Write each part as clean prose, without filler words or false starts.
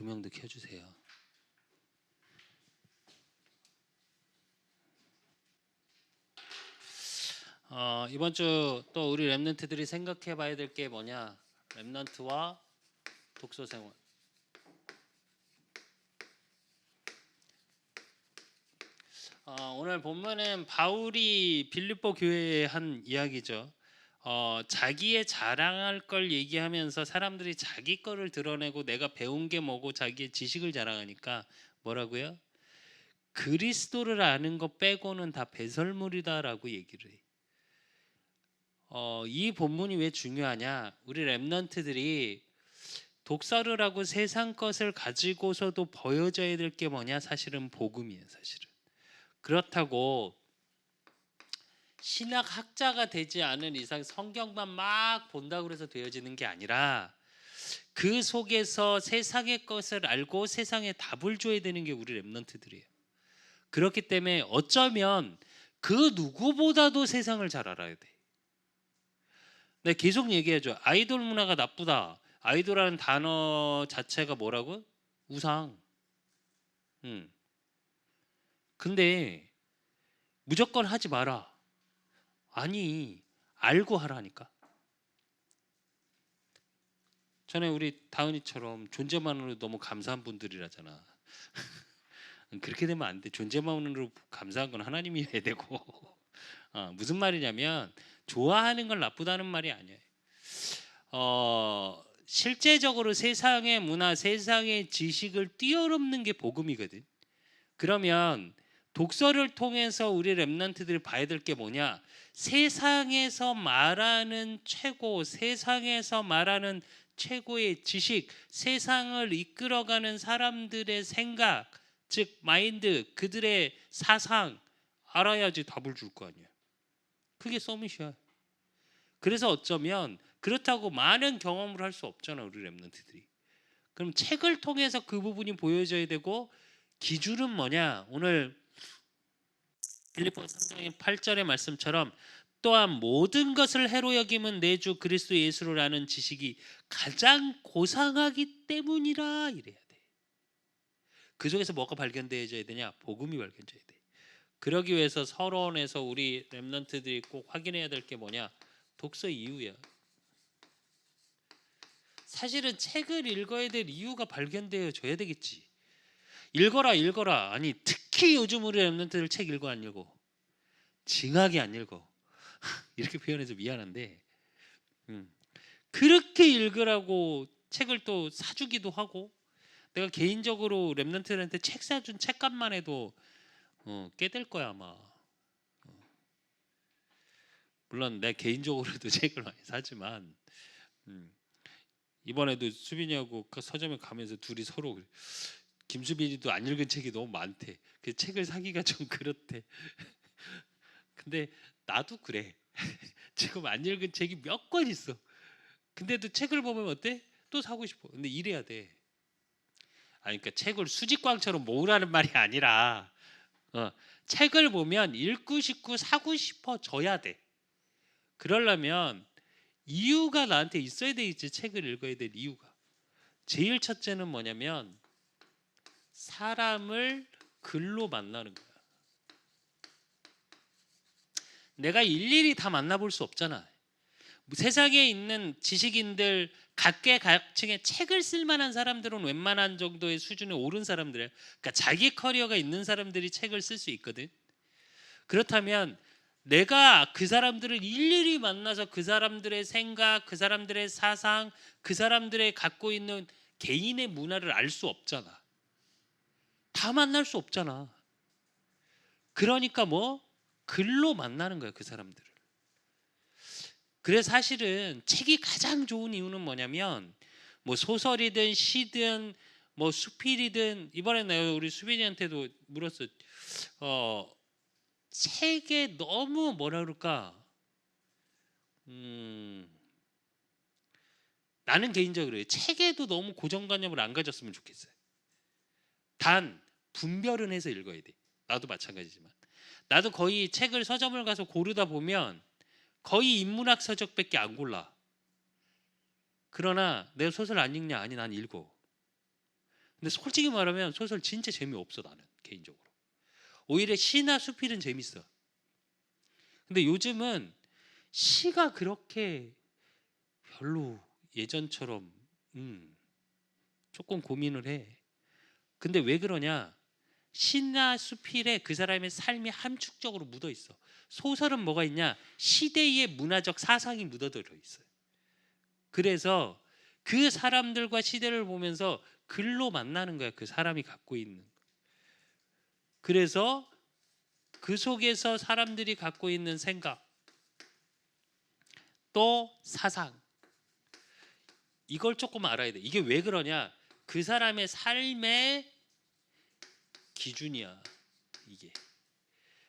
조명도 켜주세요. 이번 주 또 우리 랩런트들이 생각해 봐야 될 게 뭐냐? 랩런트와 독서 생활. 오늘 본문은 바울이 빌립보 교회에 한 이야기죠. 자기의 자랑할 걸 얘기하면서 사람들이 자기 거를 드러내고 내가 배운 게 뭐고 자기의 지식을 자랑하니까 뭐라고요? 그리스도를 아는 것 빼고는 다 배설물이다라고 얘기를 해. 이 본문이 왜 중요하냐? 우리 랩런트들이 독서를 하고 세상 것을 가지고서도 보여줘야 될 게 뭐냐? 사실은 복음이에요. 사실은. 그렇다고 신학학자가 되지 않은 이상 성경만 막 본다고 해서 되어지는 게 아니라 그 속에서 세상의 것을 알고 세상에 답을 줘야 되는 게 우리 랩런트들이에요. 그렇기 때문에 어쩌면 그 누구보다도 세상을 잘 알아야 돼. 네, 계속 얘기해줘. 아이돌 문화가 나쁘다. 아이돌이라는 단어 자체가 뭐라고? 우상. 근데 무조건 하지 마라. 아니, 알고 하라니까. 전에 우리 다은이처럼 존재만으로 너무 감사한 분들이라잖아. 그렇게 되면 안 돼. 존재만으로 감사한 건 하나님이어야 되고. 무슨 말이냐면 좋아하는 건 나쁘다는 말이 아니에요. 실제적으로 세상의 문화, 세상의 지식을 뛰어넘는 게 복음이거든. 그러면 독서를 통해서 우리 랩런트들이 봐야 될 게 뭐냐? 세상에서 말하는 최고, 세상에서 말하는 최고의 지식, 세상을 이끌어가는 사람들의 생각, 즉 마인드, 그들의 사상 알아야지 답을 줄 거 아니야. 그게 서밋이야. 그래서 어쩌면 그렇다고 많은 경험을 할 수 없잖아, 우리 랩런트들이. 그럼 책을 통해서 그 부분이 보여져야 되고, 기준은 뭐냐? 오늘 빌립보서 3장의 8절의 말씀처럼 또한 모든 것을 해로 여김은 내 주 그리스도 예수를 아는 지식이 가장 고상하기 때문이라 이래야 돼. 그 속에서 뭐가 발견되어져야 되냐? 복음이 발견돼야 돼. 그러기 위해서 서론에서 우리 랩런트들이 꼭 확인해야 될 게 뭐냐? 독서 이유야. 사실은 책을 읽어야 될 이유가 발견되어져야 되겠지. 읽어라. 아니 특히 요즘 우리 랩런트들 책 읽어 안 읽어? 징하게 안 읽어. 이렇게 표현해서 미안한데 그렇게 읽으라고 책을 또 사주기도 하고, 내가 개인적으로 랩런트들한테 책 사준 책값만 해도 꽤 될 거야 아마. 물론 내 개인적으로도 책을 많이 사지만 이번에도 수빈이하고 그 서점에 가면서 둘이 서로 김수빈이도 안 읽은 책이 너무 많대. 그 책을 사기가 좀 그렇대. 근데 나도 그래. 지금 안 읽은 책이 몇 권 있어. 근데도 책을 보면 어때? 또 사고 싶어. 근데 이래야 돼. 그러니까 책을 수직광처럼 모으라는 말이 아니라 책을 보면 읽고 싶고 사고 싶어져야 돼. 그러려면 이유가 나한테 있어야 되겠지. 책을 읽어야 될 이유가. 제일 첫째는 뭐냐면 사람을 글로 만나는 거야. 내가 일일이 다 만나볼 수 없잖아. 세상에 있는 지식인들 각계각층의 책을 쓸 만한 사람들은 웬만한 정도의 수준에 오른 사람들이에요. 그러니까 자기 커리어가 있는 사람들이 책을 쓸 수 있거든. 그렇다면 내가 그 사람들을 일일이 만나서 그 사람들의 생각, 그 사람들의 사상, 그 사람들의 갖고 있는 개인의 문화를 알 수 없잖아. 다 만날 수 없잖아. 그러니까 글로 만나는 거야, 그 사람들을. 그래서 사실은 책이 가장 좋은 이유는 뭐냐면 소설이든 시든 수필이든, 이번에 내가 우리 수빈이한테도 물었어. 책에 너무 뭐라 그럴까? 나는 개인적으로 책에도 너무 고정관념을 안 가졌으면 좋겠어요. 단 분별은 해서 읽어야 돼. 나도 마찬가지지만 나도 거의 책을 서점을 가서 고르다 보면 거의 인문학 서적밖에 안 골라. 그러나 내 소설 안 읽냐? 아니 난 읽어. 근데 근데 솔직히 말하면 소설 진짜 재미없어 나는 개인적으로. 오히려 시나 수필은 재밌어. 근데 요즘은 시가 그렇게 별로 예전처럼 조금 고민을 해. 근데 왜 그러냐? 시나 수필에 그 사람의 삶이 함축적으로 묻어 있어. 소설은 뭐가 있냐? 시대의 문화적 사상이 묻어들어 있어요. 그래서 그 사람들과 시대를 보면서 글로 만나는 거야. 그 사람이 갖고 있는. 그래서 그 속에서 사람들이 갖고 있는 생각, 또 사상, 이걸 조금 알아야 돼. 이게 왜 그러냐? 그 사람의 삶의 기준이야. 이게.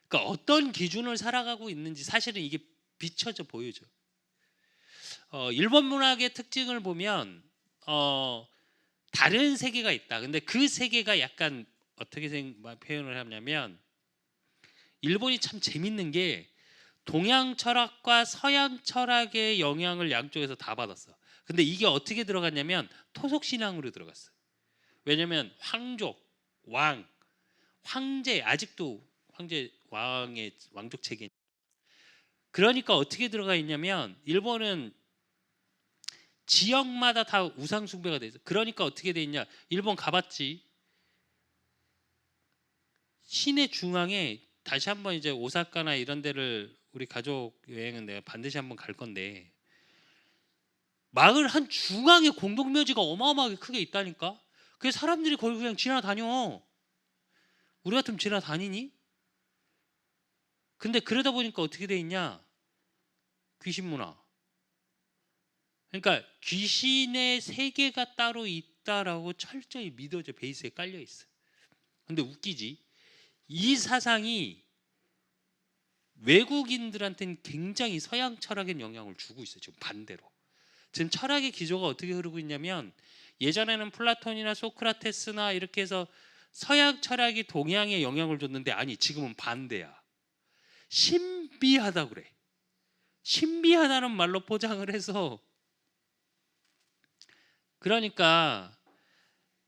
그러니까 어떤 기준을 살아가고 있는지 사실은 이게 비춰져 보여줘. 일본 문학의 특징을 보면 다른 세계가 있다. 근데 그 세계가 약간 어떻게 표현을 하냐면 일본이 참 재밌는 게 동양 철학과 서양 철학의 영향을 양쪽에서 다 받았어. 근데 이게 어떻게 들어갔냐면 토속 신앙으로 들어갔어. 왜냐면 황족, 왕, 황제, 아직도 황제 왕의 왕족 체계. 그러니까 어떻게 들어가 있냐면 일본은 지역마다 다 우상 숭배가 돼 있어. 그러니까 어떻게 돼 있냐? 일본 가봤지? 시내 중앙에 다시 한번 이제 오사카나 이런 데를 우리 가족 여행은 내가 반드시 한번 갈 건데 마을 한 중앙에 공동묘지가 어마어마하게 크게 있다니까. 그 사람들이 거기 그냥 지나다녀. 우리 같으면 지나다니니? 근데 그러다 보니까 어떻게 돼 있냐? 귀신 문화. 그러니까 귀신의 세계가 따로 있다라고 철저히 믿어져 베이스에 깔려 있어. 근데 웃기지? 이 사상이 외국인들한테는 굉장히 서양 철학에 영향을 주고 있어요. 지금 반대로. 지금 철학의 기조가 어떻게 흐르고 있냐면 예전에는 플라톤이나 소크라테스나 이렇게 해서 서양 철학이 동양에 영향을 줬는데 아니 지금은 반대야. 신비하다 그래. 신비하다는 말로 포장을 해서 그러니까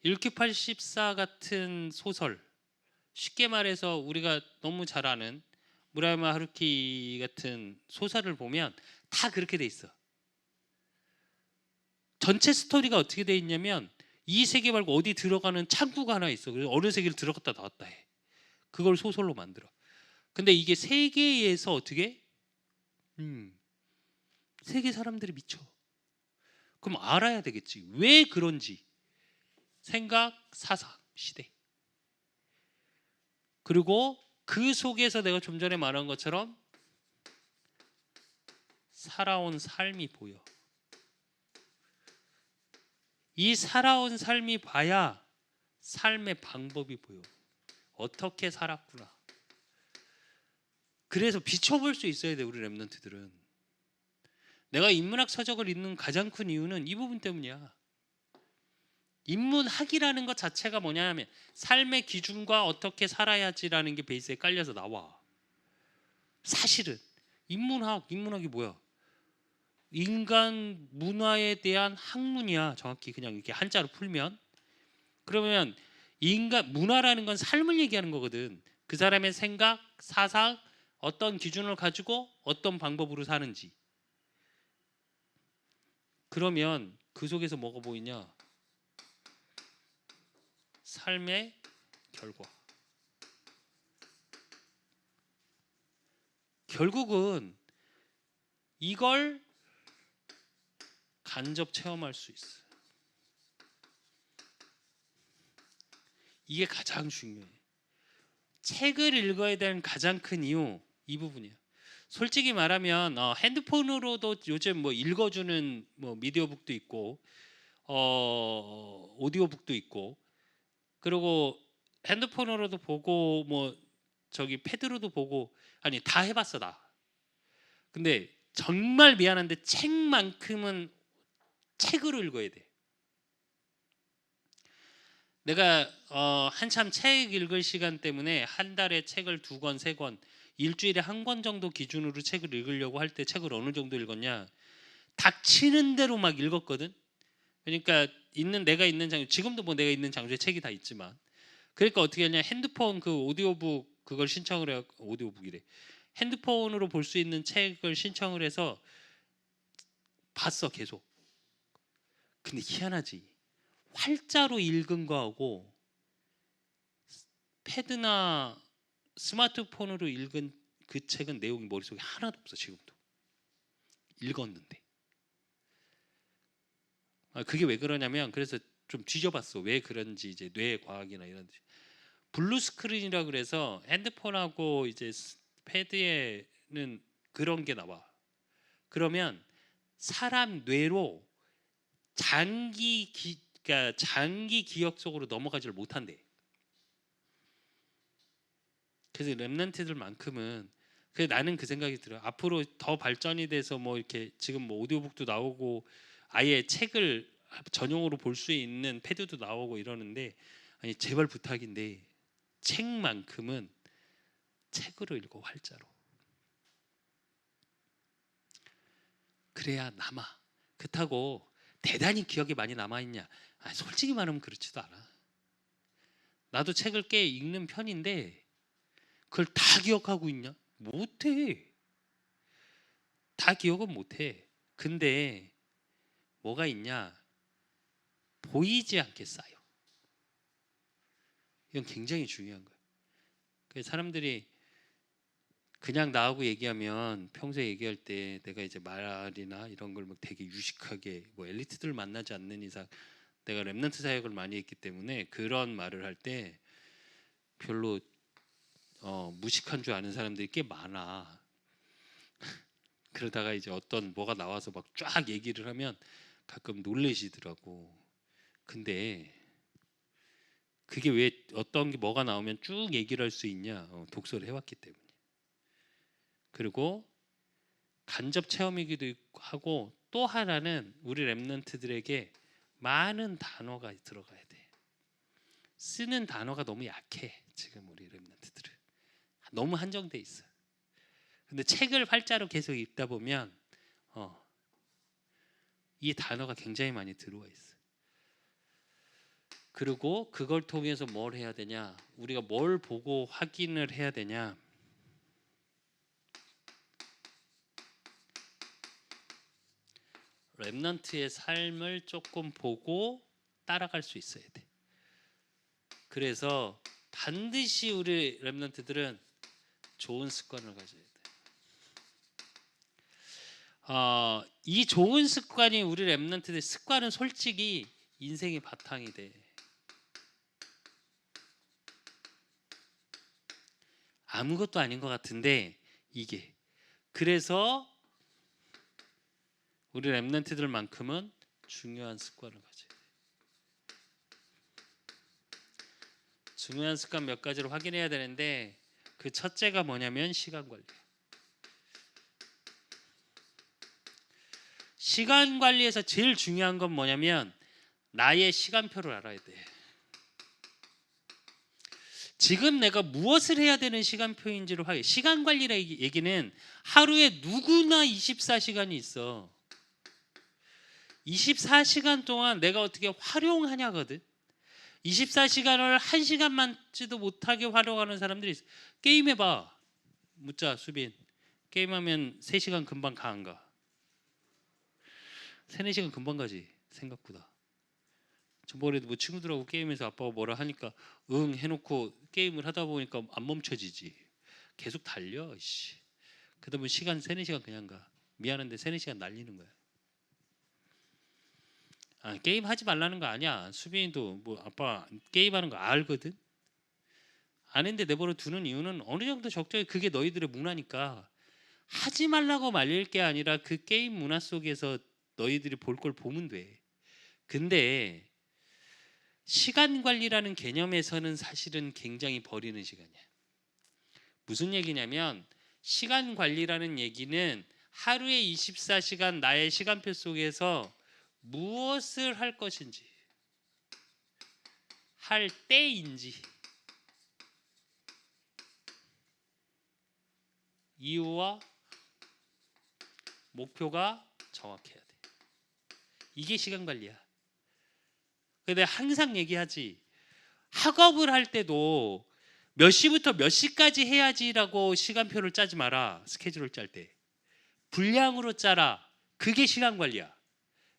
1984 같은 소설 쉽게 말해서 우리가 너무 잘 아는 무라야마 하루키 같은 소설을 보면 다 그렇게 돼 있어. 전체 스토리가 어떻게 돼 있냐면 이 세계 말고 어디 들어가는 창구가 하나 있어. 그래서 어느 세계를 들어갔다 나왔다 해. 그걸 소설로 만들어. 근데 이게 세계에서 어떻게? 세계 사람들이 미쳐. 그럼 알아야 되겠지. 왜 그런지. 생각, 사상, 시대. 그리고 그 속에서 내가 좀 전에 말한 것처럼 살아온 삶이 보여. 이 살아온 삶이 봐야 삶의 방법이 보여. 어떻게 살았구나. 그래서 비춰볼 수 있어야 돼 우리 랩런트들은. 내가 인문학 서적을 읽는 가장 큰 이유는 이 부분 때문이야. 인문학이라는 것 자체가 뭐냐면 삶의 기준과 어떻게 살아야지라는 게 베이스에 깔려서 나와. 사실은 인문학이 뭐야? 인간 문화에 대한 학문이야. 정확히 그냥 이렇게 한자로 풀면. 그러면 인간 문화라는 건 삶을 얘기하는 거거든. 그 사람의 생각, 사상, 어떤 기준을 가지고 어떤 방법으로 사는지. 그러면 그 속에서 뭐가 보이냐? 삶의 결과. 결국은 이걸 간접 체험할 수 있어. 이게 가장 중요해. 책을 읽어야 되는 가장 큰 이유 이 부분이야. 솔직히 말하면 핸드폰으로도 요즘 뭐 읽어주는 뭐 미디어북도 있고 오디오북도 있고 그리고 핸드폰으로도 보고 뭐 저기 패드로도 보고 아니 다 해봤어 나. 근데 정말 미안한데 책만큼은 책으로 읽어야 돼. 내가 한참 책 읽을 시간 때문에 한 달에 책을 2권, 3권, 일주일에 1권 정도 기준으로 책을 읽으려고 할 때 책을 어느 정도 읽었냐? 닥치는 대로 막 읽었거든. 그러니까 내가 있는 장소, 지금도 뭐 내가 있는 장소에 책이 다 있지만, 그러니까 어떻게 하냐, 핸드폰 그 오디오북 그걸 신청을 해. 오디오북이래. 핸드폰으로 볼 수 있는 책을 신청을 해서 봤어 계속. 근데 희한하지, 활자로 읽은 거하고 패드나 스마트폰으로 읽은 그 책은 내용이 머릿속에 하나도 없어 지금도. 읽었는데. 그게 왜 그러냐면, 그래서 좀 뒤져봤어 왜 그런지. 이제 뇌 과학이나 이런 블루 스크린이라 그래서 핸드폰하고 이제 패드에는 그런 게 나와. 그러면 사람 뇌로 그러니까 장기 기억 속으로 넘어가지를 못한대. 그래서 랩런트들만큼은, 나는 그 생각이 들어. 앞으로 더 발전이 돼서 뭐 이렇게 지금 뭐 오디오북도 나오고 아예 책을 전용으로 볼 수 있는 패드도 나오고 이러는데, 아니 제발 부탁인데 책만큼은 책으로 읽어, 활자로. 그래야 남아. 그렇다고 대단히 기억이 많이 남아있냐? 솔직히 말하면 그렇지도 않아. 나도 책을 꽤 읽는 편인데 그걸 다 기억하고 있냐? 못해. 다 기억은 못해. 근데 뭐가 있냐? 보이지 않게 쌓여. 이건 굉장히 중요한 거야. 그래서 사람들이 그냥 나하고 얘기하면, 평소에 얘기할 때 내가 이제 말이나 이런 걸 막 되게 유식하게, 뭐 엘리트들 만나지 않는 이상 내가 랩넌트 사역을 많이 했기 때문에 그런 말을 할 때 별로 무식한 줄 아는 사람들이 꽤 많아. 그러다가 이제 어떤 뭐가 나와서 막 쫙 얘기를 하면 가끔 놀래시더라고. 근데 그게 왜 어떤 게 뭐가 나오면 쭉 얘기를 할 수 있냐? 독서를 해왔기 때문에. 그리고 간접 체험이기도 하고, 또 하나는 우리 랩런트들에게 많은 단어가 들어가야 돼. 쓰는 단어가 너무 약해 지금 우리 랩런트들은. 너무 한정돼 있어. 근데 책을 활자로 계속 읽다 보면 이 단어가 굉장히 많이 들어와 있어. 그리고 그걸 통해서 뭘 해야 되냐? 우리가 뭘 보고 확인을 해야 되냐? 랩넌트의 삶을 조금 보고 따라갈 수 있어야 돼. 그래서 반드시 우리 랩넌트들은 좋은 습관을 가져야 돼. 이 좋은 습관이, 우리 랩넌트들 습관은 솔직히 인생의 바탕이 돼. 아무것도 아닌 것 같은데 이게. 그래서 우리 랩넌트들만큼은 중요한 습관을 가져야 돼. 중요한 습관 몇 가지를 확인해야 되는데, 그 첫째가 뭐냐면 시간 관리. 시간 관리에서 제일 중요한 건 뭐냐면 나의 시간표를 알아야 돼. 지금 내가 무엇을 해야 되는 시간표인지를 확인. 시간 관리라는 얘기는 하루에 누구나 24시간이 있어. 24시간 동안 내가 어떻게 활용하냐거든. 24시간을 1시간만지도 못하게 활용하는 사람들이 있어. 게임해봐. 묻자 수빈. 게임하면 3시간 금방 가 안 가? 3, 4시간 금방 가지 생각보다. 저번에도 뭐 친구들하고 게임해서 아빠가 뭐라 하니까 응 해놓고 게임을 하다 보니까 안 멈춰지지. 계속 달려. 그러다 보면 시간 3, 4시간 그냥 가. 미안한데 3, 4시간 날리는 거야. 게임 하지 말라는 거 아니야. 수빈이도 뭐 아빠 게임하는 거 알거든. 아는데 내버려 두는 이유는 어느 정도 적정히, 그게 너희들의 문화니까. 하지 말라고 말릴 게 아니라 그 게임 문화 속에서 너희들이 볼 걸 보면 돼. 근데 시간 관리라는 개념에서는 사실은 굉장히 버리는 시간이야. 무슨 얘기냐면, 시간 관리라는 얘기는 하루에 24시간 나의 시간표 속에서 무엇을 할 것인지, 할 때인지, 이유와 목표가 정확해야 돼. 이게 시간 관리야. 근데 항상 얘기하지. 학업을 할 때도 몇 시부터 몇 시까지 해야지라고 시간표를 짜지 마라. 스케줄을 짤 때. 분량으로 짜라. 그게 시간 관리야.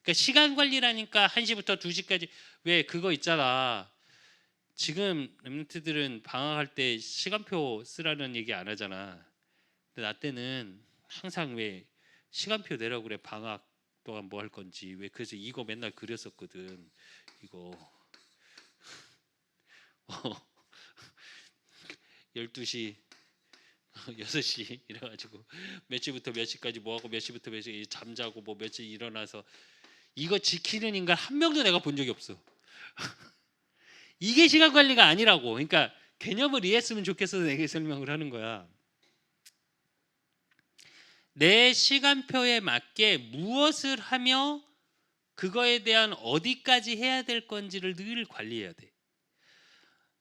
그러니까 시간 관리라니까 1시부터 2시까지 왜 그거 있잖아. 지금 랩런트들은 방학할 때 시간표 쓰라는 얘기 안 하잖아. 근데 나 때는 항상 왜 시간표 내라고 그래. 방학 동안 뭐 할 건지. 왜 그래서 이거 맨날 그렸었거든. 이거 12시 6시 이래가지고 몇 시부터 몇 시까지 뭐하고 몇 시부터 몇 시 잠자고 뭐 몇 시 일어나서 이거 지키는 인간 한 명도 내가 본 적이 없어. 이게 시간 관리가 아니라고. 그러니까 개념을 이해했으면 좋겠어서 내게 설명을 하는 거야. 내 시간표에 맞게 무엇을 하며 그거에 대한 어디까지 해야 될 건지를 늘 관리해야 돼.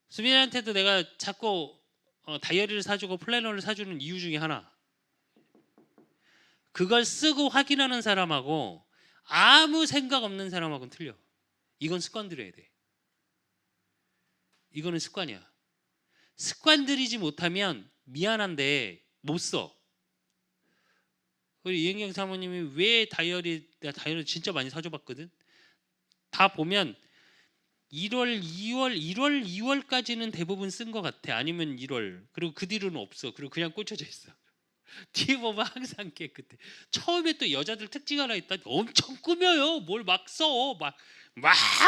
수빈이한테도 내가 자꾸 다이어리를 사주고 플래너를 사주는 이유 중에 하나. 그걸 쓰고 확인하는 사람하고 아무 생각 없는 사람하고는 틀려. 이건 습관 들여야 돼. 이거는 습관이야. 습관 들이지 못하면 미안한데 못 써. 우리 이은경 사모님이 왜 내가 다이어리 진짜 많이 사줘봤거든. 다 보면 1월, 2월까지는 대부분 쓴 것 같아. 아니면 1월. 그리고 그 뒤로는 없어. 그리고 그냥 꽂혀져 있어. 뒤에 보면 항상 깨끗해. 처음에 또 여자들 특징 하나 있다. 엄청 꾸며요. 뭘 막 써. 막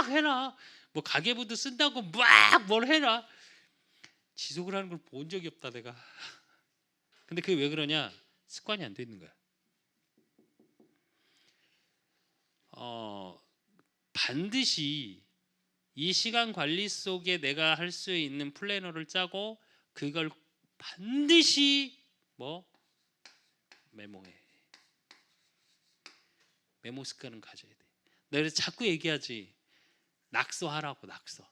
해라. 뭐 가계부도 쓴다고 막 뭘 해라. 지속을 하는 걸 본 적이 없다 내가. 근데 그게 왜 그러냐? 습관이 안 돼 있는 거야. 반드시 이 시간 관리 속에 내가 할 수 있는 플래너를 짜고 그걸 반드시 메모해. 메모 습관은 가져야 돼. 내가 자꾸 얘기하지. 낙서하라고. 낙서.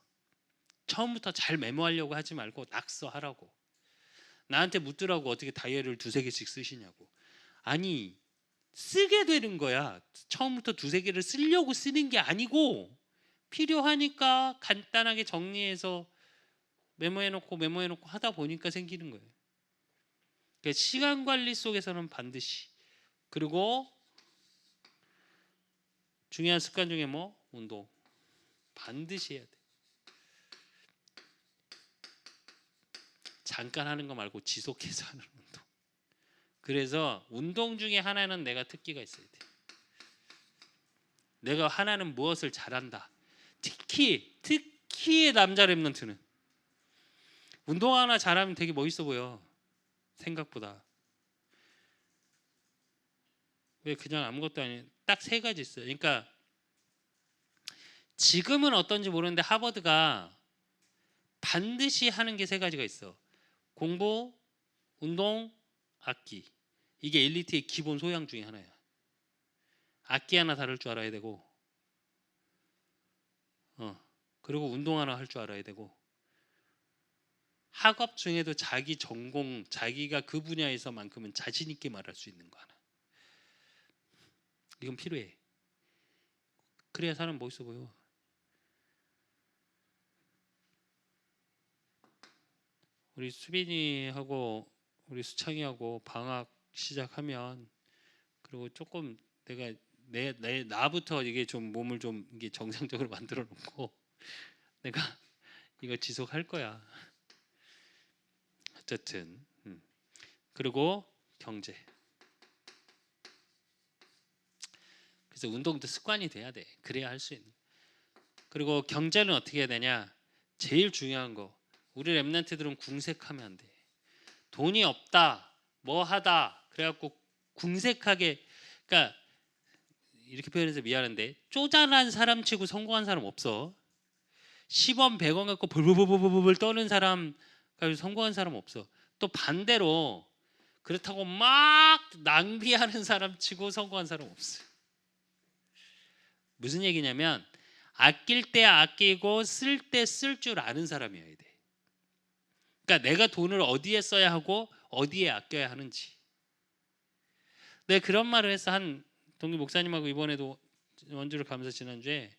처음부터 잘 메모하려고 하지 말고 낙서하라고. 나한테 묻더라고. 어떻게 다이어리를 2-3개씩 쓰시냐고. 아니 쓰게 되는 거야. 처음부터 2-3개를 쓰려고 쓰는 게 아니고 필요하니까 간단하게 정리해서 메모해놓고 하다 보니까 생기는 거예요. 그러니까 시간 관리 속에서는 반드시. 그리고 중요한 습관 중에 운동 반드시 해야 돼. 잠깐 하는 거 말고 지속해서 하는 운동. 그래서 운동 중에 하나는 내가 특기가 있어야 돼. 내가 하나는 무엇을 잘한다. 특히 남자 랩런트는 운동 하나 잘하면 되게 멋있어 보여. 생각보다. 왜 그냥 아무것도 아닌 딱 3가지 있어요. 그러니까 지금은 어떤지 모르는데 하버드가 반드시 하는 게 3가지가 있어. 공부, 운동, 악기. 이게 엘리트의 기본 소양 중에 하나야. 악기 하나 다룰 줄 알아야 되고 그리고 운동 하나 할 줄 알아야 되고 학업 중에도 자기 전공, 자기가 그 분야에서만큼은 자신 있게 말할 수 있는 거 하나. 이건 필요해. 그래야 사람 멋있어 보여. 우리 수빈이하고 우리 수창이하고 방학 시작하면 그리고 조금 내가 나부터 이게 좀 몸을 좀 이게 정상적으로 만들어 놓고 내가 이거 지속할 거야. 어쨌든 그리고 경제. 그래서 운동도 습관이 돼야 돼. 그래야 할 수 있는. 그리고 경제는 어떻게 해야 되냐? 제일 중요한 거. 우리 랩런트들은 궁색하면 안 돼. 돈이 없다, 뭐 하다. 그래갖고 궁색하게. 그러니까 이렇게 표현해서 미안한데 쪼잔한 사람치고 성공한 사람 없어. 10원 100원 갖고 벌벌벌벌 떠는 사람 가지고 성공한 사람 없어. 또 반대로 그렇다고 막 낭비하는 사람 치고 성공한 사람 없어. 무슨 얘기냐면 아낄 때 아끼고 쓸 때 쓸 줄 아는 사람이어야 돼. 그러니까 내가 돈을 어디에 써야 하고 어디에 아껴야 하는지. 내가 그런 말을 해서 한, 동 동기 목사님하고 이번에도 원주를 가면서 지난주에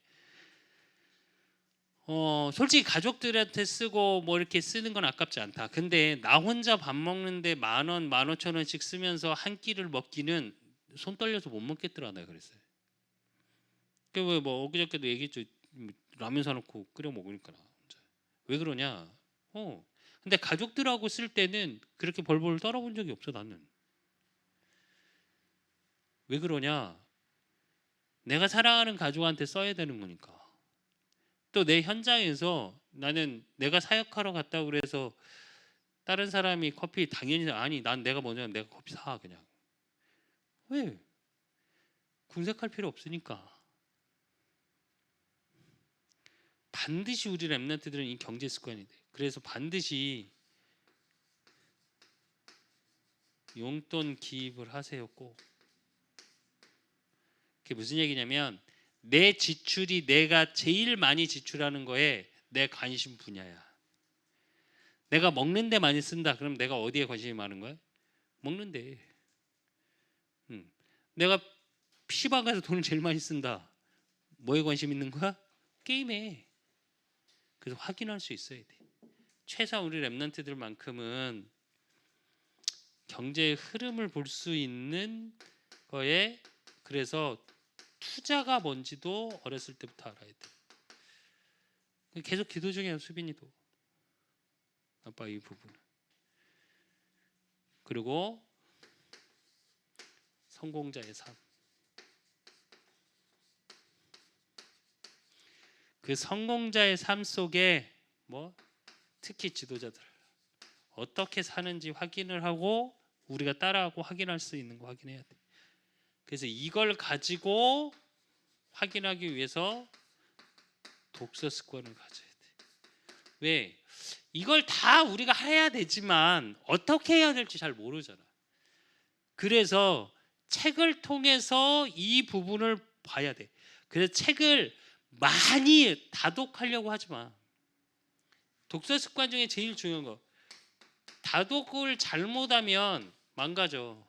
솔직히 가족들한테 쓰고 뭐 이렇게 쓰는 건 아깝지 않다. 근데 나 혼자 밥 먹는데 10,000원, 15,000원씩 쓰면서 한 끼를 먹기는 손 떨려서 못 먹겠더라 내가 그랬어요. 그뭐 엊그저께도 얘기했죠. 라면 사놓고 끓여 먹으니까. 왜 그러냐? 근데 가족들하고 쓸 때는 그렇게 벌벌 떨어본 적이 없어 나는. 왜 그러냐? 내가 사랑하는 가족한테 써야 되는 거니까. 또 내 현장에서 나는 내가 사역하러 갔다고 그래서 다른 사람이 커피 당연히 아니 난 내가 먼저 내가 커피 사 그냥. 왜? 군색할 필요 없으니까. 반드시 우리 랩런트들은 이 경제 습관이 돼. 그래서 반드시 용돈 기입을 하세요 꼭. 그게 무슨 얘기냐면 내 지출이 내가 제일 많이 지출하는 거에 내 관심 분야야. 내가 먹는 데 많이 쓴다. 그럼 내가 어디에 관심이 많은 거야? 먹는 데. 내가 PC방 가서 돈을 제일 많이 쓴다. 뭐에 관심 있는 거야? 게임에. 그래서 확인할 수 있어야 돼. 최소한 우리 랩런트들만큼은 경제의 흐름을 볼 수 있는 거에 그래서 투자가 뭔지도 어렸을 때부터 알아야 돼. 계속 기도 중이에요 수빈이도. 아빠 이 부분. 그리고 성공자의 삶. 그 성공자의 삶 속에 뭐 특히 지도자들 어떻게 사는지 확인을 하고 우리가 따라하고 확인할 수 있는 거 확인해야 돼. 그래서 이걸 가지고 확인하기 위해서 독서 습관을 가져야 돼. 왜? 이걸 다 우리가 해야 되지만 어떻게 해야 될지 잘 모르잖아. 그래서 책을 통해서 이 부분을 봐야 돼. 그래서 책을 많이 다독하려고 하지 마. 독서 습관 중에 제일 중요한 거. 다독을 잘못하면 망가져.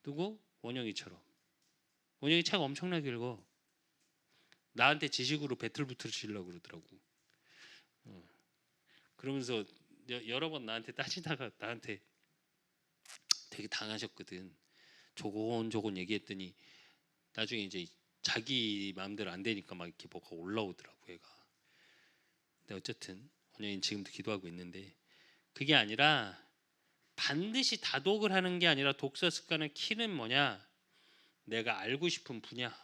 누구? 원영이처럼. 원영이 책 엄청나게 읽어. 나한테 지식으로 배틀부트를 치려고 그러더라고. 그러면서 여러 번 나한테 따지다가 나한테 되게 당하셨거든. 조곤조곤 얘기했더니 나중에 이제 자기 마음대로 안 되니까 막 이렇게 뭐가 올라오더라고 얘가. 근데 어쨌든 원영이는 지금도 기도하고 있는데 그게 아니라 반드시 다독을 하는 게 아니라 독서 습관의 키는 뭐냐? 내가 알고 싶은 분야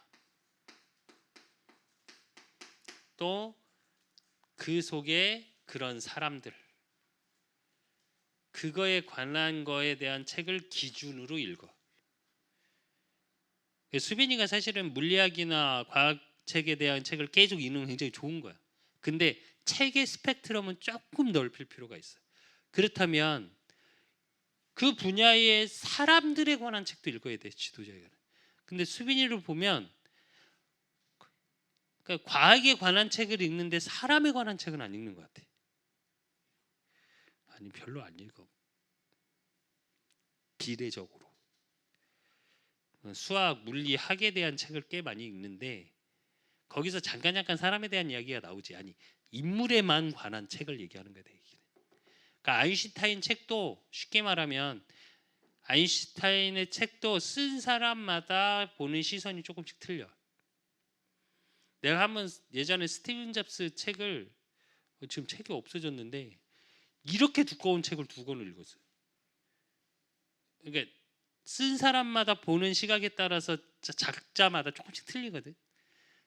또 그 속에 그런 사람들 그거에 관한 거에 대한 책을 기준으로 읽어. 수빈이가 사실은 물리학이나 과학책에 대한 책을 계속 읽는 건 굉장히 좋은 거야. 근데 책의 스펙트럼은 조금 넓힐 필요가 있어. 그렇다면 그 분야의 사람들에 관한 책도 읽어야 돼 지도자에 관한. 근데 수빈이를 보면 그러니까 과학에 관한 책을 읽는데 사람에 관한 책은 안 읽는 것 같아. 아니 별로 안 읽어. 비례적으로. 수학, 물리, 학에 대한 책을 꽤 많이 읽는데 거기서 잠깐 사람에 대한 이야기가 나오지. 아니 인물에만 관한 책을 얘기하는 거야. 그러니까 아인슈타인 책도 쉽게 말하면 아인슈타인의 책도 쓴 사람마다 보는 시선이 조금씩 틀려. 내가 한번 예전에 스티븐 잡스 책을 지금 책이 없어졌는데 이렇게 두꺼운 책을 2권을 읽었어요. 그러니까 쓴 사람마다 보는 시각에 따라서 작자마다 조금씩 틀리거든.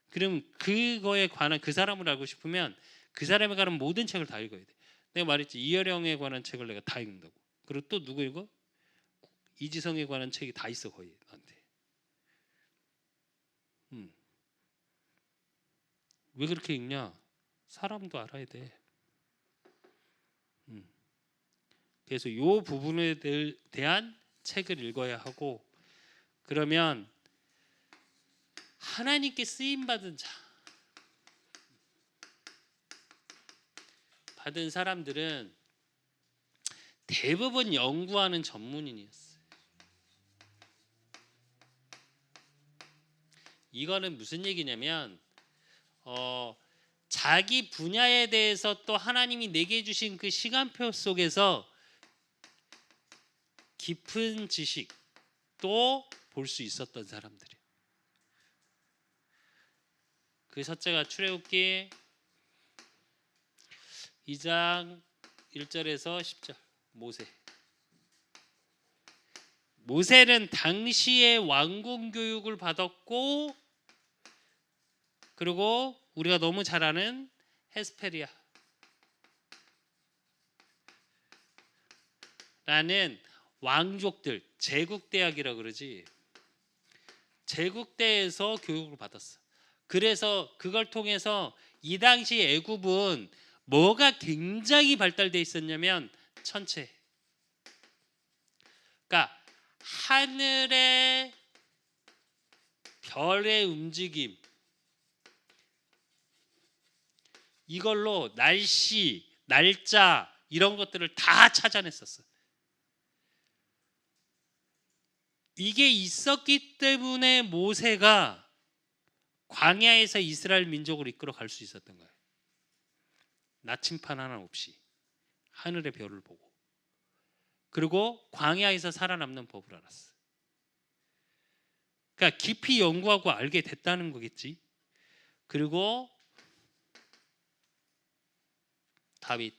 그럼 그거에 관한 그 사람을 알고 싶으면 그 사람에 관한 모든 책을 다 읽어야 돼. 내가 말했지 이어령에 관한 책을 내가 다 읽는다고. 그리고 또 누구 읽어? 이지성에 관한 책이 다 있어 거의 나한테. 왜 그렇게 읽냐? 사람도 알아야 돼. 그래서 이 부분에 대한 책을 읽어야 하고 그러면 하나님께 쓰임 받은 자 받은 사람들은 대부분 연구하는 전문인이었어요. 이거는 무슨 얘기냐면 자기 분야에 대해서 또 하나님이 내게 주신 그 시간표 속에서 깊은 지식도 볼 수 있었던 사람들이에요. 그 첫째가 출애굽기 2장 1절에서 10절 모세. 모세는 당시에 왕궁 교육을 받았고, 그리고 우리가 너무 잘 아는 헤스페리아 라는 왕족들, 제국대학이라 그러지, 제국대에서 교육을 받았어. 그래서 그걸 통해서 이 당시 애굽은 뭐가 굉장히 발달돼 있었냐면 천체. 그러니까 하늘의 별의 움직임, 이걸로 날씨, 날짜 이런 것들을 다 찾아냈었어. 이게 있었기 때문에 모세가 광야에서 이스라엘 민족을 이끌어 갈 수 있었던 거예요. 나침판 하나 없이 하늘의 별을 보고, 그리고 광야에서 살아남는 법을 알았어. 그러니까 깊이 연구하고 알게 됐다는 거겠지. 그리고 다윗,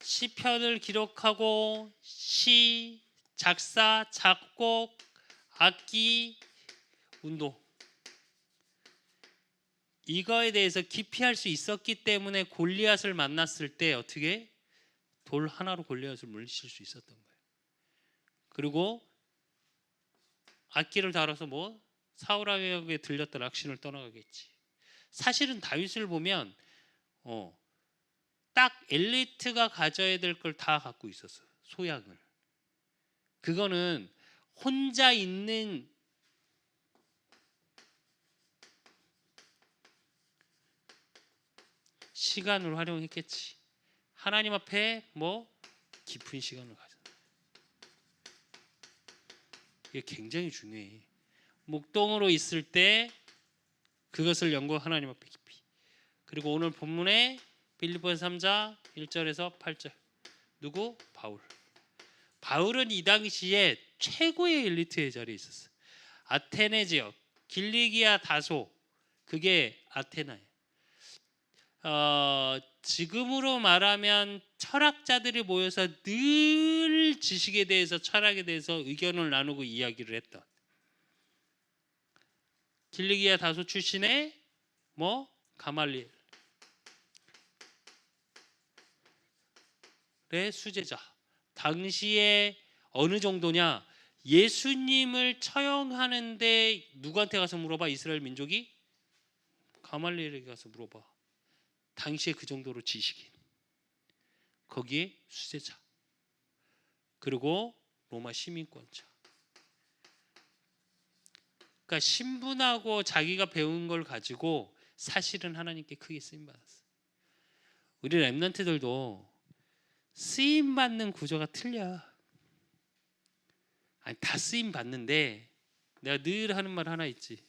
시편을 기록하고 시, 작사, 작곡, 악기, 운동, 이거에 대해서 깊이 할 수 있었기 때문에 골리앗을 만났을 때 어떻게 돌 하나로 골리앗을 물리칠 수 있었던 거예요. 그리고 악기를 다뤄서 뭐 사울 왕에게 들렸던 악신을 떠나가겠지. 사실은 다윗을 보면 딱 엘리트가 가져야 될 걸 다 갖고 있었어. 소양을. 그거는 혼자 있는 시간을 활용했겠지. 하나님 앞에 뭐 깊은 시간을 가져. 이게 굉장히 중요해. 목동으로 있을 때 그것을 연구 하나님 앞에 깊이. 그리고 오늘 본문에 빌립보서 3장 1절에서 8절. 누구? 바울. 바울은 이 당시에 최고의 엘리트의 자리에 있었어. 아테네 지역, 길리기아 다소, 그게 아테나예요. 지금으로 말하면 철학자들이 모여서 늘 지식에 대해서, 철학에 대해서 의견을 나누고 이야기를 했던, 길리기아 다소 출신의 뭐 가말리엘의 수제자. 당시에 어느 정도냐, 예수님을 처형하는데 누구한테 가서 물어봐? 이스라엘 민족이 가말리엘에게 가서 물어봐. 당시에 그 정도로 지식인, 거기에 수제자, 그리고 로마 시민권자. 그러니까 신분하고 자기가 배운 걸 가지고 사실은 하나님께 크게 쓰임 받았어. 우리 렘넌트들도 쓰임 받는 구조가 틀려. 아니, 다 쓰임 받는데 내가 늘 하는 말 하나 있지.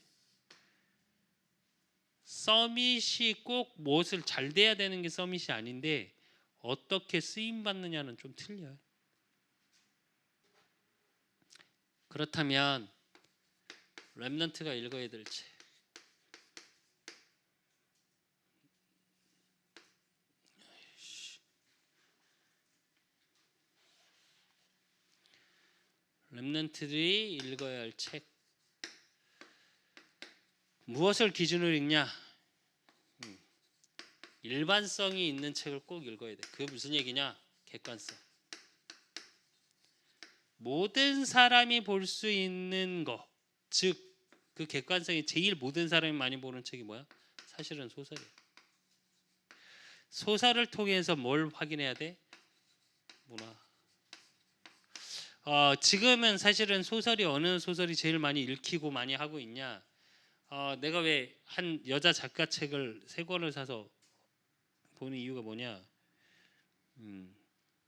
서밋이 꼭 무엇을 잘 돼야 되는 게 서밋이 아닌데 어떻게 쓰임 받느냐는 좀 틀려요. 그렇다면 렘넌트가 읽어야 될 책, 렘넌트들이 읽어야 할 책, 무엇을 기준으로 읽냐? 일반성이 있는 책을 꼭 읽어야 돼. 그게 무슨 얘기냐? 객관성. 모든 사람이 볼 수 있는 거, 즉 그 객관성이 제일 모든 사람이 많이 보는 책이 뭐야? 사실은 소설이야. 소설을 통해서 뭘 확인해야 돼? 문화. 지금은 사실은 소설이, 어느 소설이 제일 많이 읽히고 많이 하고 있냐? 내가 왜 한 여자 작가 책을 3권을 사서 보는 이유가 뭐냐?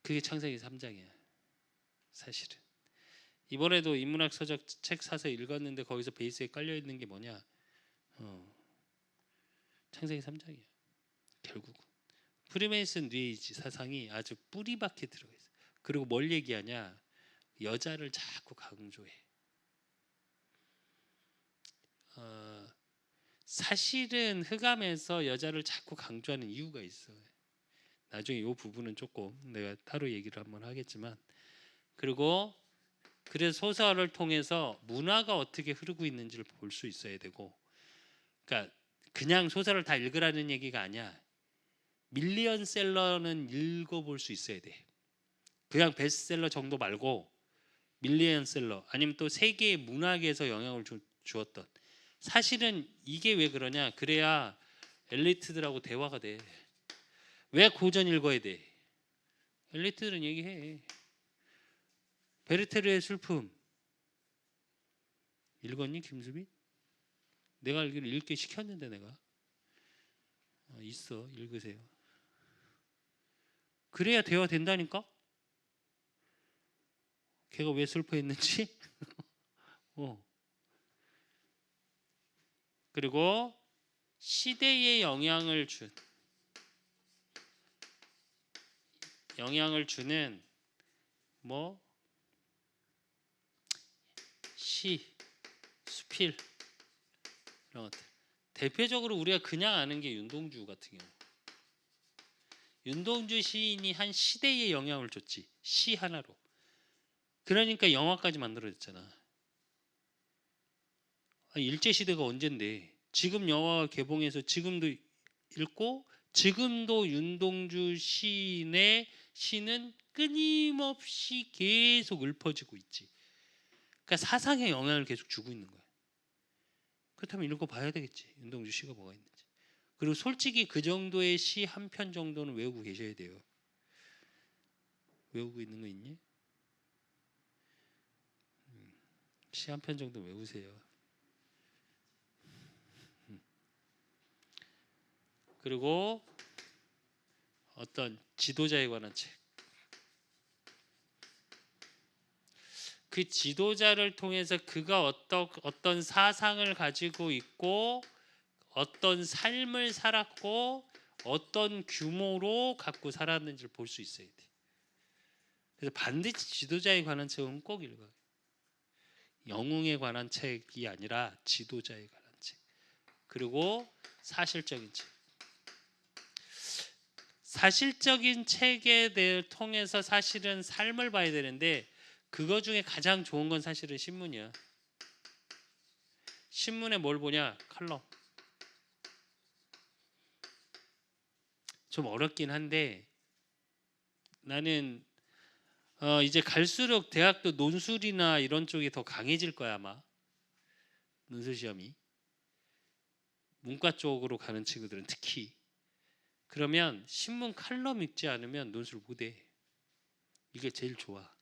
그게 창세기 3장이야. 사실은 이번에도 인문학 서적 책 사서 읽었는데 거기서 베이스에 깔려 있는 게 뭐냐? 창세기 3장이야. 결국은 프리메이슨 뇌이지 사상이 아주 뿌리박혀 들어가 있어. 그리고 뭘 얘기하냐? 여자를 자꾸 강조해. 사실은 흑암에서 여자를 자꾸 강조하는 이유가 있어. 나중에 이 부분은 조금 내가 따로 얘기를 한번 하겠지만, 그리고 그래서 소설을 통해서 문화가 어떻게 흐르고 있는지를 볼 수 있어야 되고, 그러니까 그냥 소설을 다 읽으라는 얘기가 아니야. 밀리언셀러는 읽어볼 수 있어야 돼. 그냥 베스트셀러 정도 말고 밀리언셀러 아니면 또 세계의 문학에서 영향을 주었던. 사실은 이게 왜 그러냐? 그래야 엘리트들하고 대화가 돼. 왜 고전 읽어야 돼? 엘리트들은 얘기해. 베르테르의 슬픔 읽었니, 김수빈? 내가 알기로 읽게 시켰는데 내가. 있어, 읽으세요. 그래야 대화 된다니까. 걔가 왜 슬퍼했는지. 그리고 시대에 영향을 주는 뭐 시, 수필 이런 것들. 대표적으로 우리가 그냥 아는 게 윤동주 같은 경우. 윤동주 시인이 한 시대에 영향을 줬지. 시 하나로. 그러니까 영화까지 만들어졌잖아. 일제시대가 언젠데 지금 영화가 개봉해서 지금도 읽고 지금도 윤동주 시인의 시는 끊임없이 계속 읊어지고 있지. 그러니까 사상에 영향을 계속 주고 있는 거야. 그렇다면 읽어봐야 되겠지. 윤동주 시가 뭐가 있는지. 그리고 솔직히 그 정도의 시 한 편 정도는 외우고 계셔야 돼요. 외우고 있는 거 있니? 시 한 편 정도 외우세요. 그리고 어떤 지도자에 관한 책. 그 지도자를 통해서 그가 어떤 사상을 가지고 있고 어떤 삶을 살았고 어떤 규모로 갖고 살았는지를 볼 수 있어야 돼. 그래서 반드시 지도자에 관한 책은 꼭 읽어요. 영웅에 관한 책이 아니라 지도자에 관한 책. 그리고 사실적인 책. 사실적인 책에 대해 통해서 사실은 삶을 봐야 되는데 그거 중에 가장 좋은 건 사실은 신문이야. 신문에 뭘 보냐? 칼럼. 좀 어렵긴 한데 나는 이제 갈수록 대학도 논술이나 이런 쪽이 더 강해질 거야 아마. 논술 시험이. 문과 쪽으로 가는 친구들은 특히. 그러면 신문 칼럼 읽지 않으면 논술 못해. 이게 제일 좋아.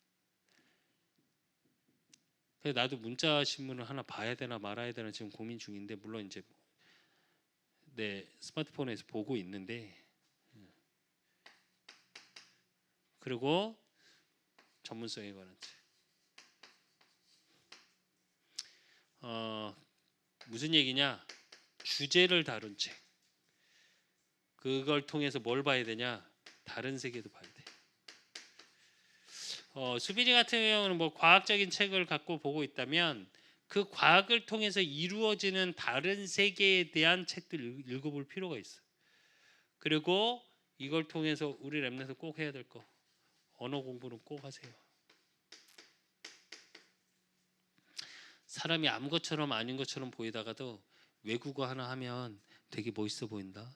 그래서 나도 문자 신문을 하나 봐야 되나 말아야 되나 지금 고민 중인데 물론 이제 내 스마트폰에서 보고 있는데 그리고 전문성에 관한 책. 무슨 얘기냐? 주제를 다룬 책. 그걸 통해서 뭘 봐야 되냐? 다른 세계도 봐야 돼. 수빈이 같은 경우는 뭐 과학적인 책을 갖고 보고 있다면 그 과학을 통해서 이루어지는 다른 세계에 대한 책들 읽어볼 필요가 있어. 그리고 이걸 통해서 우리 랩넷에서 꼭 해야 될 거 언어 공부는 꼭 하세요. 사람이 아무 것처럼 아닌 것처럼 보이다가도 외국어 하나 하면 되게 멋있어 보인다.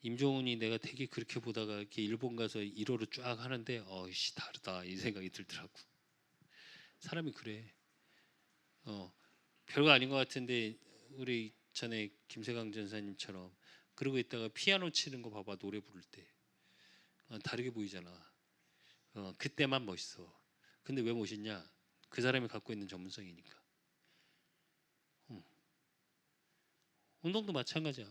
임종훈이 내가 되게 그렇게 보다가 이렇게 일본 가서 1호로 쫙 하는데 어이씨 다르다 이 생각이 들더라고. 사람이 그래. 별거 아닌 것 같은데 우리 전에 김세강 전사님처럼 그러고 있다가 피아노 치는 거 봐봐 노래 부를 때 다르게 보이잖아. 그때만 멋있어. 근데 왜 멋있냐? 그 사람이 갖고 있는 전문성이니까. 운동도 마찬가지야.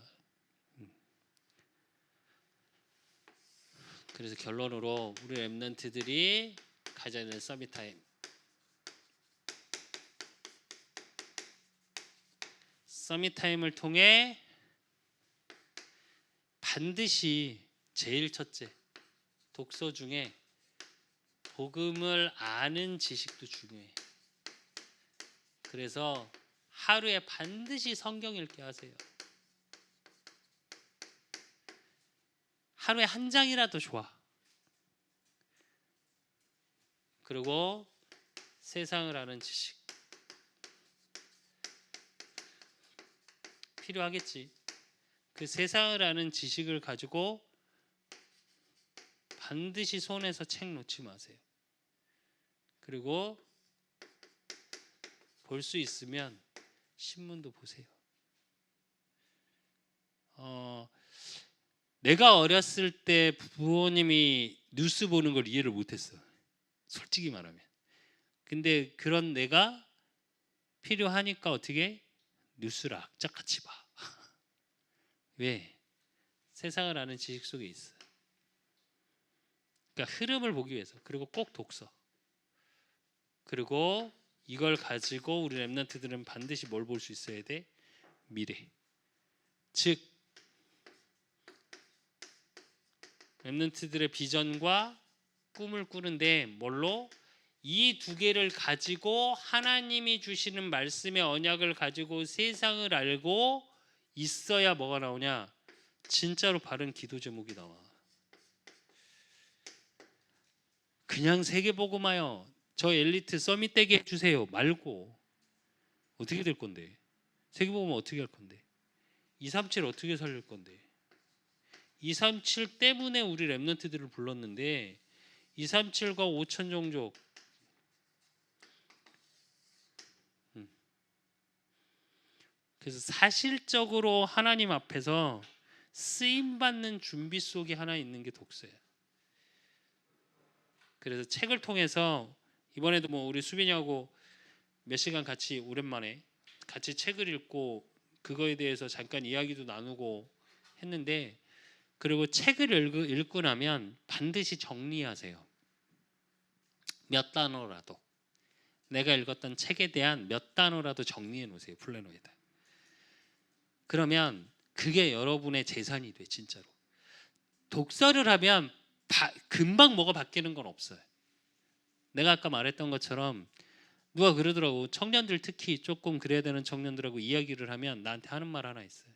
그래서 결론으로 우리 랩런트들이 가져야 되는 서밋 타임. 서밋 타임을 통해 반드시 제일 첫째, 독서 중에 복음을 아는 지식도 중요해. 그래서 하루에 반드시 성경 읽기 하세요. 하루에 한 장이라도 좋아. 그리고 세상을 아는 지식 필요하겠지. 그 세상을 아는 지식을 가지고 반드시 손에서 책 놓지 마세요. 그리고 볼 수 있으면 신문도 보세요. 내가 어렸을 때 부모님이 뉴스 보는 걸 이해를 못했어. 솔직히 말하면. 근데 그런 내가 필요하니까 어떻게 뉴스를 악착같이 봐. 왜? 세상을 아는 지식 속에 있어. 그러니까 흐름을 보기 위해서. 그리고 꼭 독서. 그리고 이걸 가지고 우리 랩런트들은 반드시 뭘 볼 수 있어야 돼? 미래. 즉 랩런트들의 비전과 꿈을 꾸는데 뭘로? 이 두 개를 가지고 하나님이 주시는 말씀의 언약을 가지고 세상을 알고 있어야 뭐가 나오냐? 진짜로 바른 기도 제목이 나와. 그냥 세계복음하여 저 엘리트 서밋 되게 해주세요 말고 어떻게 될 건데? 세계복음 어떻게 할 건데? 237 어떻게 살릴 건데? 237 때문에 우리 랩런트들을 불렀는데 237과 5천 종족 그래서 사실적으로 하나님 앞에서 쓰임받는 준비 속에 하나 있는 게 독서야. 그래서 책을 통해서 이번에도 뭐 우리 수빈이하고 몇 시간 같이 오랜만에 같이 책을 읽고 그거에 대해서 잠깐 이야기도 나누고 했는데 그리고 책을 읽고 나면 반드시 정리하세요. 몇 단어라도 내가 읽었던 책에 대한 몇 단어라도 정리해 놓으세요. 플래너에다. 그러면 그게 여러분의 재산이 돼. 진짜로. 독서를 하면 금방 뭐가 바뀌는 건 없어요. 내가 아까 말했던 것처럼 누가 그러더라고. 청년들 특히 조금 그래야 되는 청년들하고 이야기를 하면 나한테 하는 말 하나 있어요.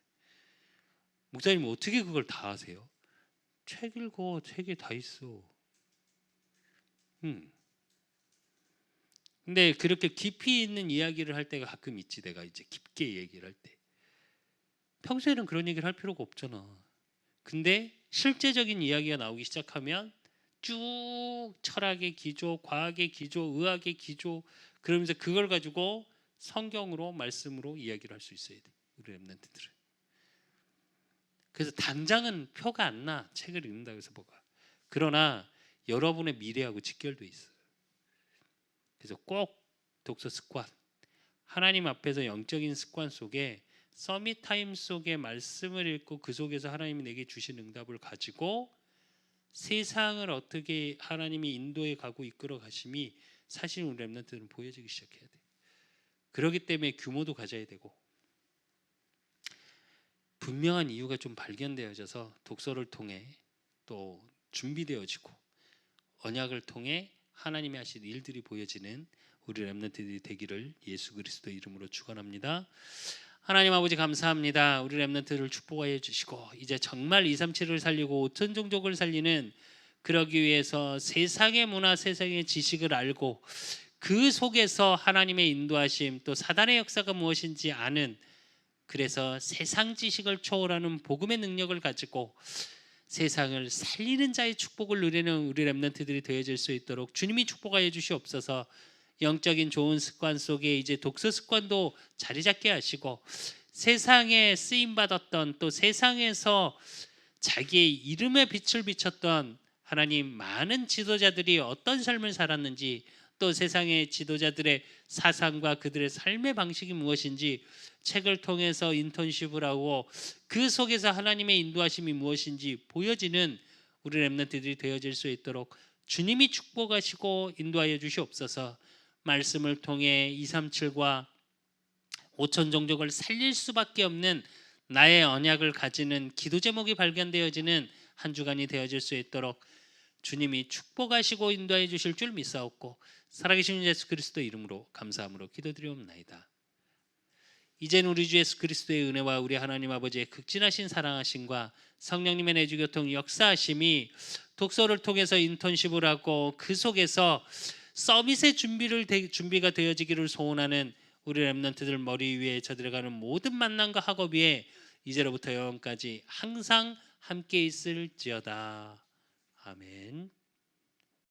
목사님 어떻게 그걸 다 아세요? 책 읽어. 책에 다 있어. 근데 그렇게 깊이 있는 이야기를 할 때가 가끔 있지. 내가 이제 깊게 얘기를 할 때. 평소에는 그런 얘기를 할 필요가 없잖아. 근데 실제적인 이야기가 나오기 시작하면 쭉 철학의 기조, 과학의 기조, 의학의 기조 그러면서 그걸 가지고 성경으로 말씀으로 이야기를 할 수 있어야 돼. 우리 랩런트들은. 그래서 당장은 표가 안 나. 책을 읽는다고 해서 뭐가. 그러나 여러분의 미래하고 직결돼 있어요. 그래서 꼭 독서 습관, 하나님 앞에서 영적인 습관 속에 서밋 타임 속에 말씀을 읽고 그 속에서 하나님이 내게 주신 응답을 가지고 세상을 어떻게 하나님이 인도해 가고 이끌어 가심이 사실 우리 랩런트들은 보여지기 시작해야 돼. 그렇기 때문에 규모도 가져야 되고 분명한 이유가 좀 발견되어져서 독서를 통해 또 준비되어지고 언약을 통해 하나님이 하실 일들이 보여지는 우리 랩런트들이 되기를 예수 그리스도 이름으로 축원합니다. 하나님 아버지 감사합니다. 우리 랩런트를 축복하여 주시고 이제 정말 237을 살리고 5천 종족을 살리는 그러기 위해서 세상의 문화, 세상의 지식을 알고 그 속에서 하나님의 인도하심 또 사단의 역사가 무엇인지 아는 그래서 세상 지식을 초월하는 복음의 능력을 가지고 세상을 살리는 자의 축복을 누리는 우리 랩런트들이 되어질 수 있도록 주님이 축복하여 주시옵소서. 영적인 좋은 습관 속에 이제 독서 습관도 자리 잡게 하시고 세상에 쓰임 받았던 또 세상에서 자기의 이름에 빛을 비쳤던 하나님 많은 지도자들이 어떤 삶을 살았는지 또 세상의 지도자들의 사상과 그들의 삶의 방식이 무엇인지 책을 통해서 인턴십을 하고 그 속에서 하나님의 인도하심이 무엇인지 보여지는 우리 랩런트들이 되어질 수 있도록 주님이 축복하시고 인도하여 주시옵소서. 말씀을 통해 237과 5천 종족을 살릴 수밖에 없는 나의 언약을 가지는 기도 제목이 발견되어지는 한 주간이 되어질 수 있도록 주님이 축복하시고 인도해 주실 줄 믿사옵고 살아계신 예수 그리스도 이름으로 감사함으로 기도드리옵나이다. 이제는 우리 주 예수 그리스도의 은혜와 우리 하나님 아버지의 극진하신 사랑하심과 성령님의 내주교통 역사하심이 독서를 통해서 인턴십을 하고 그 속에서 서밋의 준비가 되어지기를 소원하는 우리 렘넌트들 머리 위에 저들어가는 모든 만남과 학업 위에 이제로부터 영원까지 항상 함께 있을지어다. 아멘.